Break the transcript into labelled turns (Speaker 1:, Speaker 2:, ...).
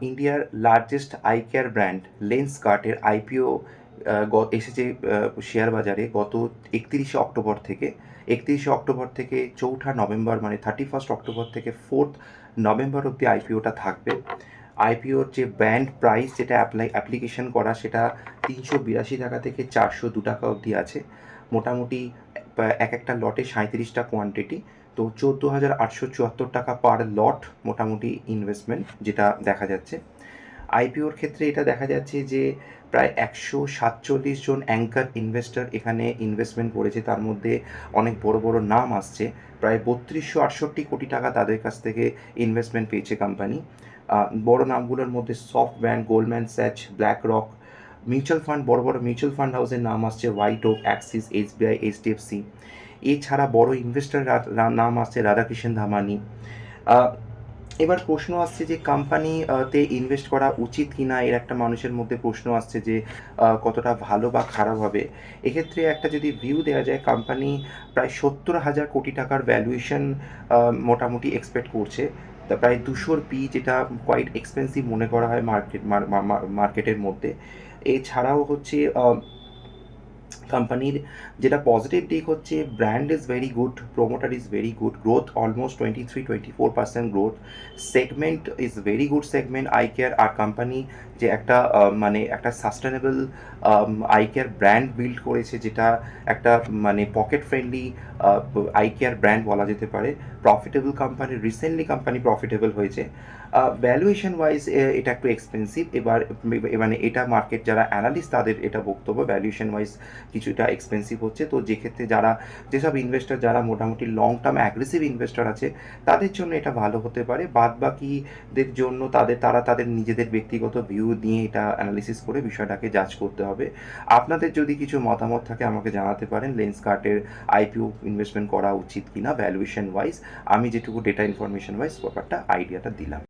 Speaker 1: ইন্ডিয়ার largest eye care brand লেন্সকার্টের IPO এসেছে শেয়ার বাজারে গত 31শে অক্টোবর থেকে 4 নভেম্বর, মানে 31 অক্টোবর থেকে 4 নভেম্বর অবধি আইপিওটা থাকবে। আইপিওর যে ব্র্যান্ড প্রাইস, যেটা অ্যাপ্লিকেশন করা, সেটা 382 টাকা থেকে 402 টাকা অবধি আছে। মোটামুটি এক একটা লটে 37টা কোয়ান্টিটি, তো 14,874 টাকা পার লট মোটামুটি ইনভেস্টমেন্ট যেটা দেখা যাচ্ছে। আইপিওর ক্ষেত্রে এটা দেখা যাচ্ছে যে প্রায় 147 জন অ্যাঙ্কার ইনভেস্টর এখানে ইনভেস্টমেন্ট করেছে। তার মধ্যে অনেক বড় বড় নাম আসছে। প্রায় 3268 কোটি টাকা তাদের কাছ থেকে ইনভেস্টমেন্ট পেয়েছে কোম্পানি। বড় নামগুলোর মধ্যে SoftBank, Goldman Sachs, BlackRock. Mutual fund, বড় বড় মিউচুয়াল ফান্ড হাউসের নাম আসছে White Oak, Axis, SBI, HDFC. এছাড়া বড় ইনভেস্টর নাম আসছে রাধাকৃষ্ণ ধামানি। এবার প্রশ্ন আসছে যে কোম্পানি তে ইনভেস্ট করা উচিত কি না, এর একটা মানুষের মধ্যে প্রশ্ন আসছে যে কতটা ভালো বা খারাপ হবে। এক্ষেত্রে একটা যদি ভিউ দেওয়া যায়, কোম্পানি প্রায় 70,000 কোটি টাকার ভ্যালুয়েশন মোটামুটি এক্সপেক্ট করছে। তা প্রায় 200 পি, যেটা কোয়াইট এক্সপেন্সিভ মনে করা হয় মার্কেটের মধ্যে। এছাড়াও হচ্ছে কোম্পানির যেটা পজিটিভ দিক হচ্ছে, brand is very good, promoter is very good, growth almost 23-24% growth, segment is very good segment eye care. আর কোম্পানি যে একটা মানে একটা sustainable eye care brand build করেছে, যেটা একটা মানে pocket friendly eye care brand বলা যেতে পারে। Profitable company, recently company profitable হয়েছে। ভ্যালুয়েশন ওয়াইজ এটা একটু এক্সপেন্সিভ। মানে এটা মার্কেট যারা অ্যানালিস্ট তাদের এটা বক্তব্য, ভ্যালুয়েশন ওয়াইজ কিছুটা এক্সপেন্সিভ হচ্ছে। তো যেক্ষেত্রে যেসব ইনভেস্টর যারা মোটামুটি লং টার্ম অ্যাগ্রেসিভ ইনভেস্টর আছে, তাদের জন্য এটা ভালো হতে পারে। বাদ বাকিদের জন্য তারা তাদের নিজেদের ব্যক্তিগত ভিউ নিয়ে এটা অ্যানালিসিস করে বিষয়টাকে জাজ করতে হবে। আপনাদের যদি কিছু মতামত থাকে আমাকে জানাতে পারেন, লেন্সকার্টের আইপিও ইনভেস্টমেন্ট করা উচিত কিনা ভ্যালুয়েশন ওয়াইজ। আমি যেটুকু ডেটা ইনফরমেশন ওয়াইজ ব্যাপারটা আইডিয়াটা দিলাম।